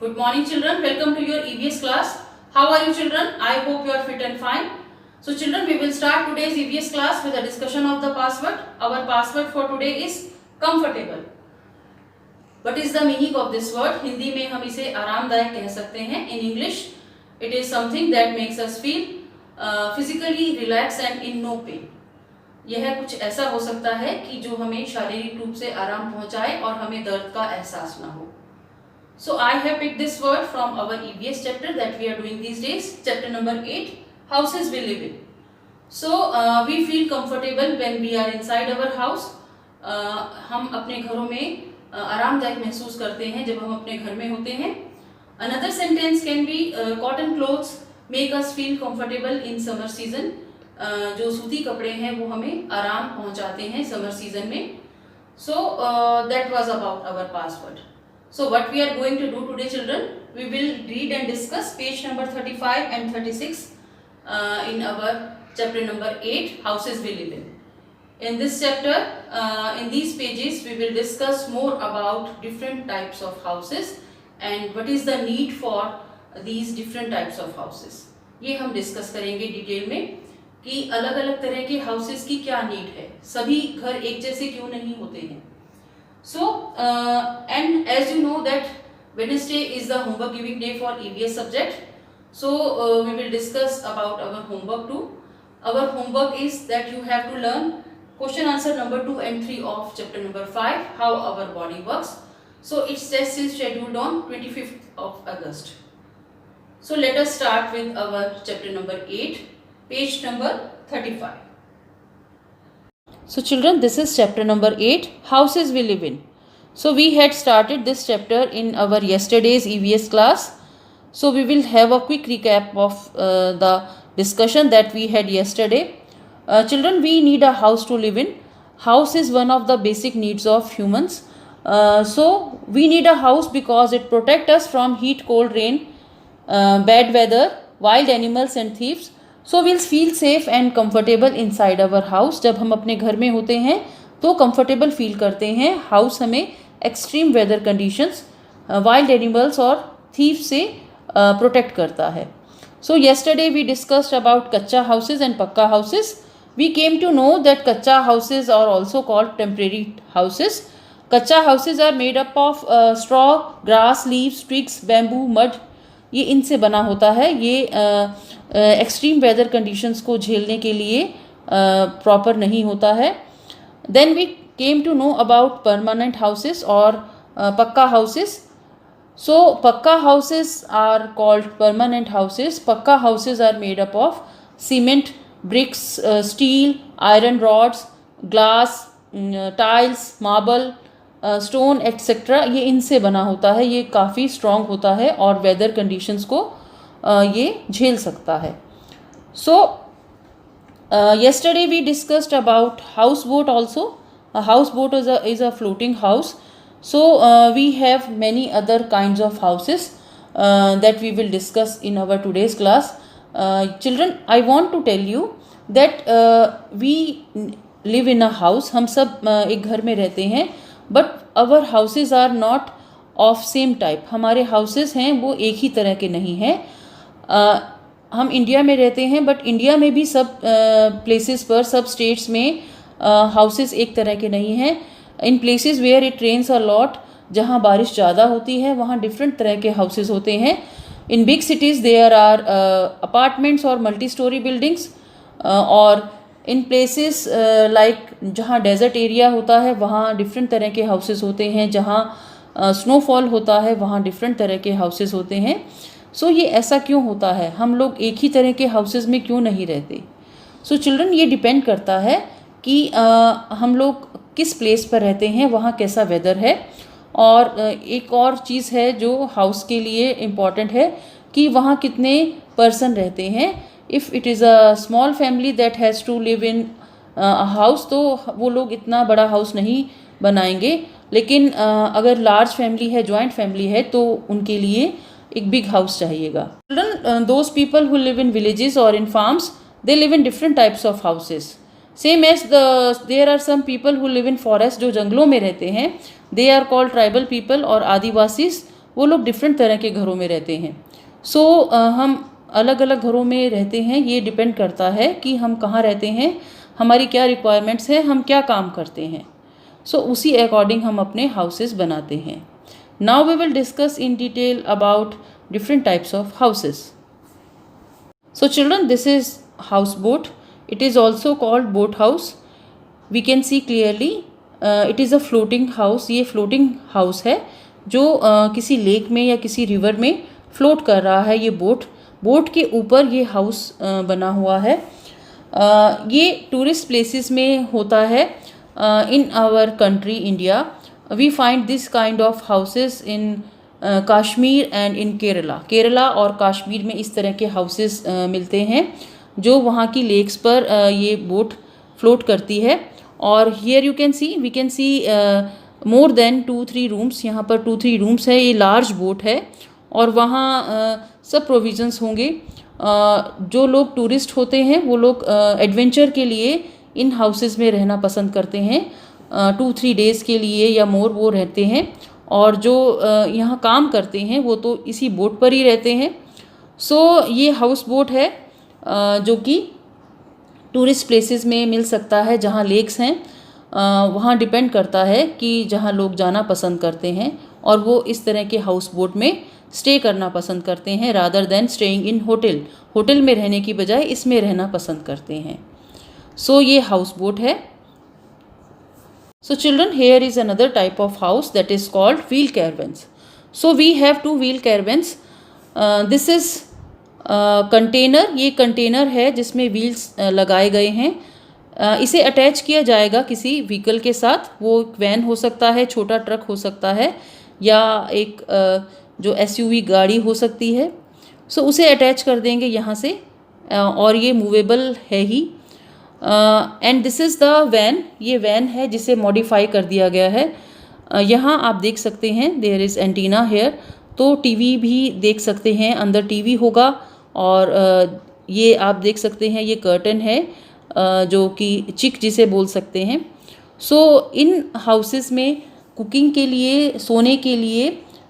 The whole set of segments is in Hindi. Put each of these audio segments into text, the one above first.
Good morning children, welcome to your EVS class. How are you children? I hope you are fit and fine. So children, we will start today's EVS class with a discussion of the password. Our password for today is comfortable. What is the meaning of this word? Hindi में हम इसे आरामदायक कह सकते हैं. In English, it is something that makes us feel physically relaxed and in no pain. यह कुछ ऐसा हो सकता है कि जो हमें शारीरिक रूप से आराम पहुंचाए और हमें दर्द का एहसास ना हो. So I have picked this word from our EVS chapter that we are doing these days, chapter number 8, houses we live in. So we feel comfortable when we are inside our house. हम अपने घरों में आरामदायक महसूस करते हैं जब हम अपने घर में होते हैं. Another sentence can be cotton clothes make us feel comfortable in summer season. जो सूती कपड़े हैं वो हमें आराम पहुंचाते हैं समर सीजन में. So that was about our password. So what we are going to do today children, we will read and discuss page number 35 and 36 in our chapter number 8, houses we live in. In this chapter, in these pages we will discuss more about different types of houses and what is the need for these different types of houses. ये हम डिस्कस करेंगे डिटेल में कि अलग अलग तरह के हाउसेस की क्या नीड है, सभी घर एक जैसे क्यों नहीं होते हैं. So and as you know that Wednesday is the homework giving day for EVS subject. So we will discuss about our homework too. Our homework is that you have to learn question answer number 2 and 3 of chapter number 5, how our body works. So its test is scheduled on 25th of August. So let us start with our chapter number 8, page number 35. So children, this is chapter number 8, houses we live in. So we had started this chapter in our yesterday's EVS class. So we will have a quick recap of the discussion that we had yesterday. Children, we need a house to live in. House is one of the basic needs of humans. So we need a house because it protects us from heat, cold, rain, bad weather, wild animals and thieves. So we'll feel safe and comfortable inside our house. जब हम अपने घर में होते हैं तो comfortable feel करते हैं. House हमें extreme weather conditions, wild animals और thieves से protect करता है. So yesterday we discussed about kacha houses and pakka houses. We came to know that kacha houses are also called temporary houses. Kacha houses are made up of straw, grass, leaves, twigs, bamboo, mud. ये इनसे बना होता है. ये एक्सट्रीम वेदर कंडीशंस को झेलने के लिए प्रॉपर नहीं होता है. Then we came to know about permanent houses और pucca houses. So pucca houses are called permanent houses. Pucca houses are made up of cement, bricks, steel, iron rods, glass, tiles, marble, stone etcetera. ये इनसे बना होता है. ये काफ़ी स्ट्रॉन्ग होता है और वेदर कंडीशंस को ये झेल सकता है. सो yesterday we discussed about houseboat also. A houseboat is a floating house. So we have many other kinds of houses that we will discuss in our today's class. Children, I want to tell you that we live in a house. हम सब एक घर में रहते हैं, but our houses are not of same type. हमारे houses हैं वो एक ही तरह के नहीं हैं. हम इंडिया में रहते हैं, बट इंडिया में भी सब प्लेसेस पर, सब स्टेट्स में हाउसेस एक तरह के नहीं हैं. In places where it rains a lot, जहाँ बारिश ज़्यादा होती है वहाँ डिफरेंट तरह के हाउसेस होते हैं. In big cities there are apartments और मल्टी स्टोरी बिल्डिंग्स. और इन प्लेसेस लाइक जहाँ डेजर्ट एरिया होता है वहाँ डिफरेंट तरह के हाउसेस होते हैं. जहाँ स्नोफॉल होता है वहाँ डिफरेंट तरह के हाउसेस होते हैं. सो ये ऐसा क्यों होता है? हम लोग एक ही तरह के हाउसेस में क्यों नहीं रहते? सो चिल्ड्रन, ये डिपेंड करता है कि हम लोग किस प्लेस पर रहते हैं, वहाँ कैसा वेदर है. और एक और चीज़ है जो हाउस के लिए इम्पॉर्टेंट है कि वहाँ कितने पर्सन रहते हैं. If it is a small family that has to live in house, तो वो लोग इतना बड़ा हाउस नहीं बनाएंगे. लेकिन अगर लार्ज फैमिली है, जॉइंट फैमिली है, तो उनके लिए एक बिग हाउस चाहिएगा. Children, those people who live in villages और in farms, they live in different types of houses. Same as there are some people who live in forest, जो जंगलों में रहते हैं, they are called tribal people और आदिवासीज वो लोग डिफरेंट तरह के घरों में रहते हैं। सो हम अलग अलग घरों में रहते हैं, ये डिपेंड करता है कि हम कहाँ रहते हैं, हमारी क्या रिक्वायरमेंट्स हैं, हम क्या काम करते हैं। सो उसी अकॉर्डिंग हम अपने हाउसेस बनाते हैं। Now we will discuss in detail about different types of houses. So children, this is houseboat. It is also called boat house. We can see clearly it is a floating house. ये floating house है जो किसी लेक में या किसी रिवर में फ्लोट कर रहा है। ये बोट के ऊपर ये हाउस बना हुआ है। ये टूरिस्ट प्लेसेस में होता है। In our country India we find this kind of houses in Kashmir and in Kerala और कश्मीर में इस तरह के हाउसेस मिलते हैं जो वहाँ की लेक्स पर ये बोट फ्लोट करती है। और here we can see more than 2-3 rooms. यहाँ पर 2-3 रूम्स है। ये लार्ज बोट है और वहाँ सब प्रोविजंस होंगे। जो लोग टूरिस्ट होते हैं वो लोग एडवेंचर के लिए इन हाउसेस में रहना पसंद करते हैं। 2-3 डेज़ के लिए या मोर वो रहते हैं। और जो यहाँ काम करते हैं वो तो इसी बोट पर ही रहते हैं। सो ये हाउस बोट है जो कि टूरिस्ट प्लेसेस में मिल सकता है जहाँ लेक्स हैं। वहाँ डिपेंड करता है कि जहाँ लोग जाना पसंद करते हैं और वो इस तरह के हाउस बोट में स्टे करना पसंद करते हैं rather than staying in hotel में रहने की बजाय इसमें रहना पसंद करते हैं। सो ये हाउस बोट है। So children, here is another type of house that is called wheel caravans. So we have 2 wheel caravans. This is container. ये कंटेनर है जिसमें व्हील्स लगाए गए हैं। इसे अटैच किया जाएगा किसी व्हीकल के साथ। वो वैन हो सकता है, छोटा ट्रक हो सकता है या एक जो SUV गाड़ी हो सकती है। सो उसे अटैच कर देंगे यहाँ से और ये मूवेबल है ही। And this is the van. ये वैन है जिसे मॉडिफाई कर दिया गया है। यहाँ आप देख सकते हैं देयर इज़ एंटीना हेयर, तो टीवी भी देख सकते हैं। अंदर टीवी होगा और ये आप देख सकते हैं ये कर्टन है जो कि चिक जिसे बोल सकते हैं। सो इन हाउसेस में कुकिंग के लिए, सोने के लिए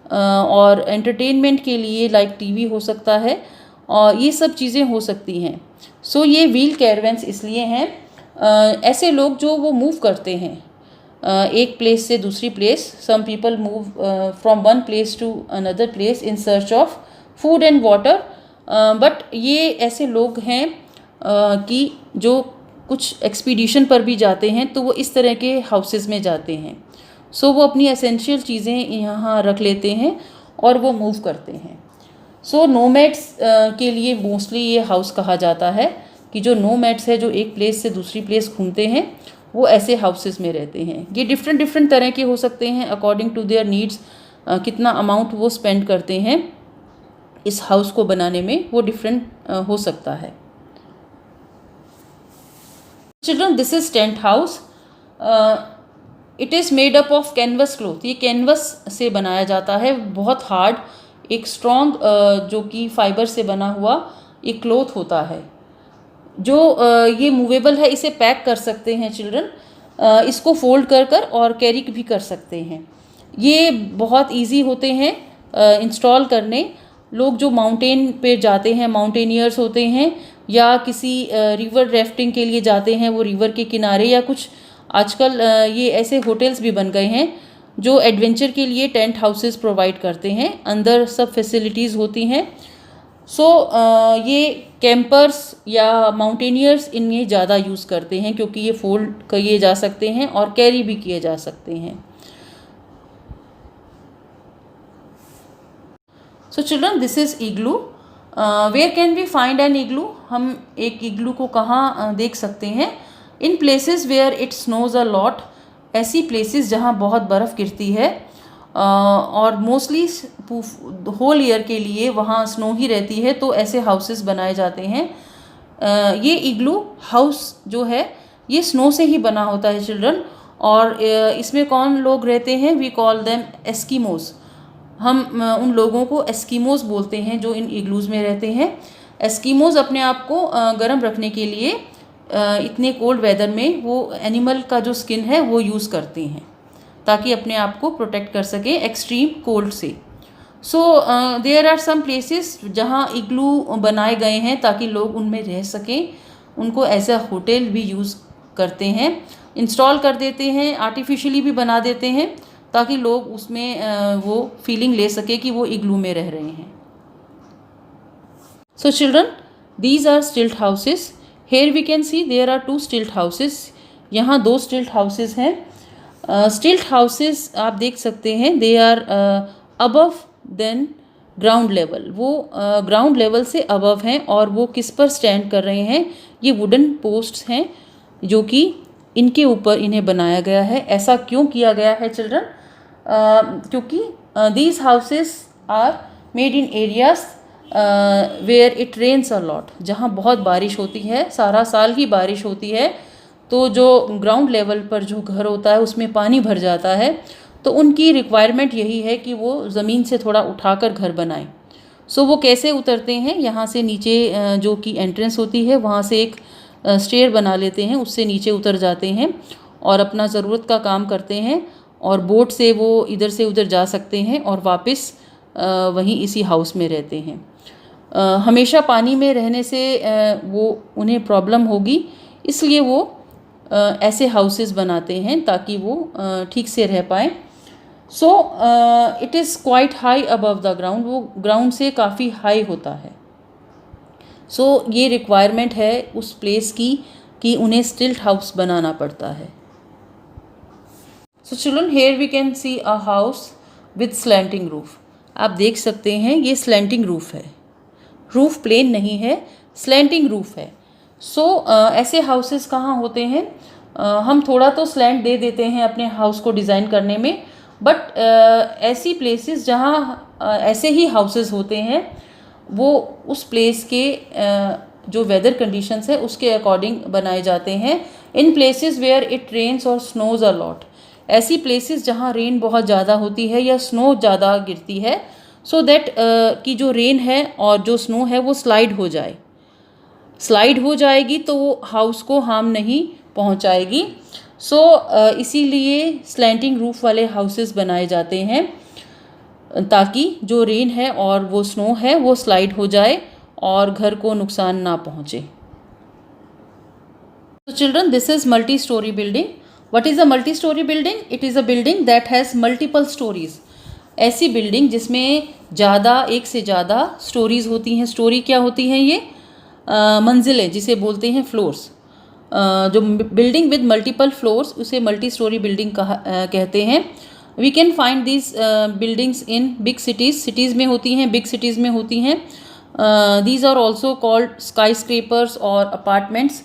और एंटरटेनमेंट के लिए लाइक टीवी हो सकता है और ये सब चीज़ें हो सकती हैं। सो ये व्हील कैरवेंस इसलिए हैं ऐसे लोग जो वो मूव करते हैं एक प्लेस से दूसरी place. Some people move from one place to another place in search of food and water. But ये ऐसे लोग हैं कि जो कुछ एक्सपीडिशन पर भी जाते हैं तो वो इस तरह के हाउसेस में जाते हैं। सो वो अपनी एसेंशियल चीज़ें यहाँ रख लेते हैं और वो मूव करते हैं। सो नोमैड्स के लिए मोस्टली ये हाउस कहा जाता है कि जो नोमैड्स है जो एक प्लेस से दूसरी प्लेस घूमते हैं वो ऐसे हाउसेस में रहते हैं। ये डिफरेंट तरह के हो सकते हैं अकॉर्डिंग टू देयर नीड्स। कितना अमाउंट वो स्पेंड करते हैं इस हाउस को बनाने में वो डिफरेंट हो सकता है। Children, this is tent house. It is made up of canvas cloth. ये कैनवस से बनाया जाता है। बहुत हार्ड एक स्ट्रॉन्ग जो कि फाइबर से बना हुआ एक क्लॉथ होता है जो ये मूवेबल है। इसे पैक कर सकते हैं चिल्ड्रन, इसको फोल्ड कर और कैरी भी कर सकते हैं। ये बहुत इजी होते हैं इंस्टॉल करने। लोग जो माउंटेन पे जाते हैं, माउंटेनियर्स होते हैं या किसी रिवर राफ्टिंग के लिए जाते हैं, वो रिवर के किनारे या कुछ आजकल ये ऐसे होटल्स भी बन गए हैं जो एडवेंचर के लिए टेंट हाउसेस प्रोवाइड करते हैं। अंदर सब फैसिलिटीज़ होती हैं। सो ये कैंपर्स या माउंटेनियर्स इनमें ज़्यादा यूज़ करते हैं क्योंकि ये फोल्ड किए जा सकते हैं और कैरी भी किए जा सकते हैं। So children, this is igloo. Where can we find an igloo? हम एक इग्लू को कहाँ देख सकते हैं? In places where it snows a lot. ऐसी प्लेसेस जहाँ बहुत बर्फ़ गिरती है और मोस्टली होल ईयर के लिए वहाँ स्नो ही रहती है, तो ऐसे हाउसेस बनाए जाते हैं। ये इग्लू हाउस जो है ये स्नो से ही बना होता है चिल्ड्रन। और इसमें कौन लोग रहते हैं? We call them Eskimos. हम उन लोगों को एस्कीमोज बोलते हैं जो इन इग्लूज़ में रहते हैं। एस्कीमोज अपने आप को गर्म रखने के लिए इतने कोल्ड वेदर में वो एनिमल का जो स्किन है वो यूज़ करते हैं ताकि अपने आप को प्रोटेक्ट कर सकें एक्सट्रीम कोल्ड से। So there are some places जहाँ इग्लू बनाए गए हैं ताकि लोग उनमें रह सकें, उनको एज अ होटल भी यूज़ करते हैं, इंस्टॉल कर देते हैं, आर्टिफिशियली भी बना देते हैं ताकि लोग उसमें वो फीलिंग ले सके कि वो इग्लू में रह रहे हैं. So children, these are stilt houses. Here we can see there are 2 stilt houses. यहाँ 2 stilt houses हैं. Stilt houses आप देख सकते हैं, they are above than ground level. वो ग्राउंड लेवल से अबव हैं और वो किस पर स्टैंड कर रहे हैं, ये वुडन पोस्ट्स हैं जो कि इनके ऊपर इन्हें बनाया गया है. ऐसा क्यों किया गया है चिल्ड्रन? क्योंकि these houses are made in areas where it rains a lot. जहाँ बहुत बारिश होती है, सारा साल ही बारिश होती है, तो जो ग्राउंड लेवल पर जो घर होता है उसमें पानी भर जाता है. तो उनकी रिक्वायरमेंट यही है कि वो ज़मीन से थोड़ा उठाकर घर बनाएं. सो वो कैसे उतरते हैं, यहाँ से नीचे जो कि एंट्रेंस होती है वहाँ से एक स्टेयर बना लेते हैं, उससे नीचे उतर जाते हैं और अपना ज़रूरत का काम करते हैं. और बोट से वो इधर से उधर जा सकते हैं और वापस वहीं इसी हाउस में रहते हैं. हमेशा पानी में रहने से वो उन्हें प्रॉब्लम होगी, इसलिए वो ऐसे हाउसेस बनाते हैं ताकि वो ठीक से रह पाएँ. So it is quite high above the ground. वो ग्राउंड से काफ़ी हाई होता है. सो ये रिक्वायरमेंट है उस प्लेस की कि उन्हें स्टिल्ट हाउस बनाना पड़ता है. So children, here we can see a house with slanting roof. आप देख सकते हैं ये स्लैंटिंग रूफ है, रूफ प्लेन नहीं है, स्लैंटिंग रूफ है. सो ऐसे हाउसेस कहाँ होते हैं, हम थोड़ा तो स्लैंट दे देते हैं अपने हाउस को डिज़ाइन करने में, बट ऐसी प्लेसेस जहाँ ऐसे ही हाउसेस होते हैं वो उस प्लेस के जो वेदर कंडीशंस है उसके अकॉर्डिंग बनाए जाते हैं. In places where it rains और स्नोज अ लॉट. ऐसी प्लेसेस जहाँ रेन बहुत ज़्यादा होती है या स्नो ज़्यादा गिरती है, सो दैट कि जो रेन है और जो स्नो है वो स्लाइड हो जाए. स्लाइड हो जाएगी तो वो हाउस को हार्म नहीं पहुंचाएगी. सो इसीलिए स्लैंटिंग रूफ वाले हाउसेस बनाए जाते हैं ताकि जो रेन है और वो स्नो है वो स्लाइड हो जाए और घर को नुकसान ना पहुंचे. So children, this is multi-story building. What is a multi-story building? It is a building that has multiple stories. ऐसी बिल्डिंग जिसमें ज़्यादा, एक से ज़्यादा स्टोरीज़ होती हैं. स्टोरी क्या होती हैं? ये मंजिलें, जिसे बोलते हैं फ्लोर्स. जो बिल्डिंग विद मल्टीपल फ्लोर्स उसे मल्टी स्टोरी बिल्डिंग कहते हैं. We can find this buildings in big cities. Cities में होती हैं, बिग सिटीज़ में होती हैं. These are also called skyscrapers और अपार्टमेंट्स.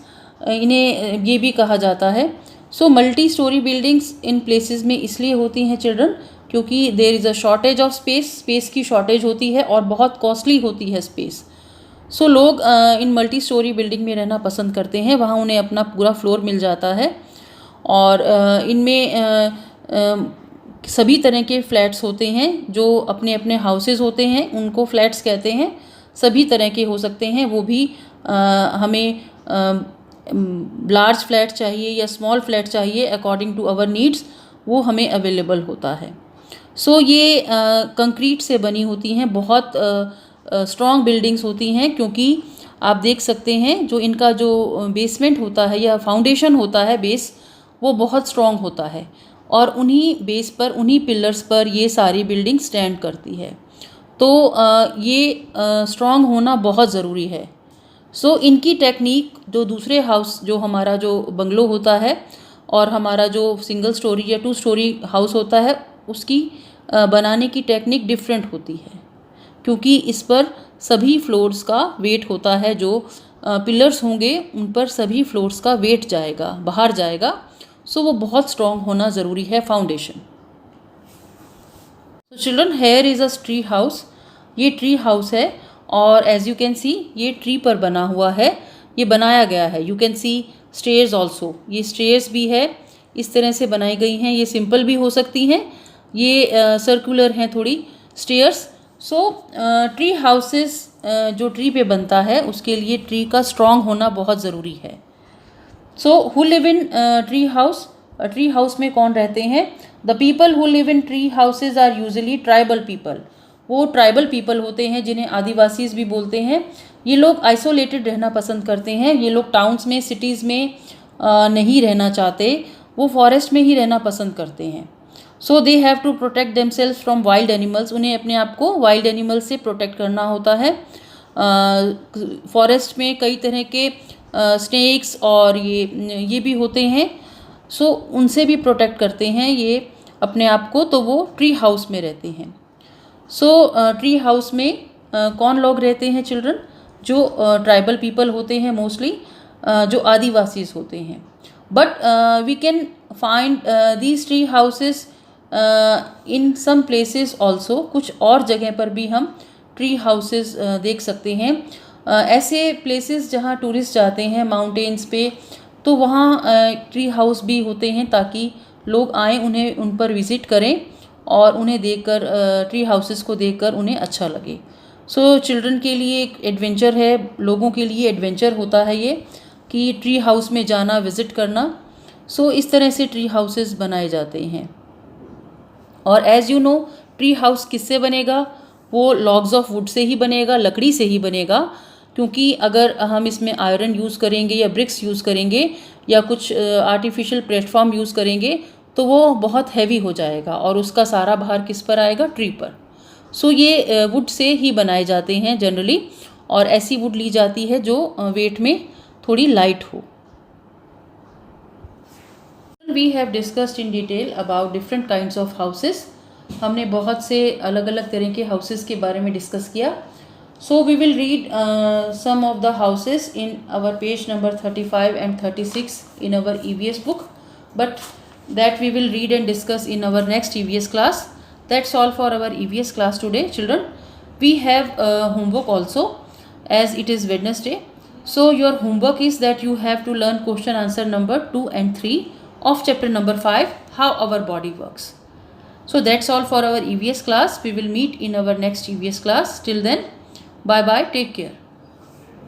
इन्हें ये भी कहा जाता है. So multi storey buildings in places में इसलिए होती हैं चिल्ड्रन क्योंकि there is a shortage of space. Space की शॉर्टेज होती है और बहुत कॉस्टली होती है स्पेस. सो लोग इन मल्टी स्टोरी बिल्डिंग में रहना पसंद करते हैं. वहाँ उन्हें अपना पूरा फ्लोर मिल जाता है और इनमें सभी तरह के फ्लैट्स होते हैं. जो अपने अपने हाउसेस होते हैं उनको फ्लैट्स कहते हैं. सभी तरह के हो सकते हैं, वो भी हमें लार्ज फ्लैट चाहिए या स्मॉल फ्लैट चाहिए, अकॉर्डिंग टू आवर नीड्स वो हमें अवेलेबल होता है. सो ये कंक्रीट से बनी होती हैं, बहुत स्ट्रॉन्ग बिल्डिंग्स होती हैं क्योंकि आप देख सकते हैं जो इनका जो बेसमेंट होता है या फाउंडेशन होता है, बेस, वो बहुत स्ट्रॉन्ग होता है और उन्हीं बेस पर, उन्हीं पिलर्स पर ये सारी बिल्डिंग स्टैंड करती है. तो ये स्ट्रॉन्ग होना बहुत ज़रूरी है. सो इनकी टेक्निक जो दूसरे हाउस, जो हमारा जो बंगलो होता है और हमारा जो सिंगल स्टोरी या 2 स्टोरी हाउस होता है, उसकी बनाने की टेक्निक डिफरेंट होती है क्योंकि इस पर सभी फ्लोर्स का वेट होता है. जो पिलर्स होंगे उन पर सभी फ्लोर्स का वेट जाएगा, बाहर जाएगा. सो वो बहुत स्ट्रॉन्ग होना ज़रूरी है, फाउंडेशन. तो children, here is a tree house. ये ट्री हाउस है और एज यू कैन सी ये ट्री पर बना हुआ है, ये बनाया गया है. You can see stairs also. ये स्टेयर्स भी है, इस तरह से बनाई गई हैं. ये सिंपल भी हो सकती हैं, ये सर्कुलर हैं थोड़ी स्टेयर्स. सो ट्री हाउसेस जो ट्री पे बनता है उसके लिए ट्री का स्ट्रॉन्ग होना बहुत ज़रूरी है. So who live in tree house? Tree house में कौन रहते हैं? The people who live in tree houses are usually tribal people. वो ट्राइबल पीपल होते हैं जिन्हें आदिवासीज भी बोलते हैं। ये लोग आइसोलेटेड रहना पसंद करते हैं। ये लोग टाउन्स में, सिटीज़ में नहीं रहना चाहते, वो फॉरेस्ट में ही रहना पसंद करते हैं। So they have to protect themselves from wild animals. उन्हें अपने आप को वाइल्ड एनिमल्स से प्रोटेक्ट करना होता है। फॉरेस्ट में कई तरह के स्नेक्स और ये भी होते हैं, सो उनसे भी प्रोटेक्ट करते हैं ये अपने आप को, तो वो ट्री हाउस में रहते हैं। सो ट्री हाउस में कौन लोग रहते हैं चिल्ड्रन? जो ट्राइबल पीपल होते हैं मोस्टली, जो आदिवासीज होते हैं। But we can find these tree houses in some places also. कुछ और जगह पर भी हम ट्री हाउसेस देख सकते हैं। ऐसे प्लेसेस जहाँ टूरिस्ट जाते हैं माउंटेन्स पे, तो वहाँ ट्री हाउस भी होते हैं ताकि लोग आएँ, उन्हें उन पर विज़िट करें और उन्हें देखकर, ट्री हाउसेस को देखकर उन्हें अच्छा लगे। सो चिल्ड्रन के लिए एक एडवेंचर है, लोगों के लिए एडवेंचर होता है ये कि ट्री हाउस में जाना, विज़िट करना। सो इस तरह से ट्री हाउसेस बनाए जाते हैं। और as you know, tree house किससे बनेगा? वो लॉग्स ऑफ वुड से ही बनेगा, लकड़ी से ही बनेगा। क्योंकि अगर हम इसमें आयरन यूज़ करेंगे या ब्रिक्स यूज़ करेंगे या कुछ आर्टिफिशियल प्लेटफॉर्म यूज़ करेंगे तो वो बहुत हैवी हो जाएगा और उसका सारा भार किस पर आएगा? ट्री पर। सो ये वुड से ही बनाए जाते हैं जनरली, और ऐसी वुड ली जाती है जो वेट में थोड़ी लाइट हो। We have discussed in detail about different kinds of houses. हमने बहुत से अलग अलग तरह के हाउसेस के बारे में डिस्कस किया। So we will read some of the houses in our page number 35 and 36 in our EVS book, but that we will read and discuss in our next EVS class. That's all for our EVS class today, children. We have homework also, as it is Wednesday. So your homework is that you have to learn question answer number 2 and 3 of chapter number 5, how our body works. So that's all for our EVS class. We will meet in our next EVS class. Till then, bye bye, take care.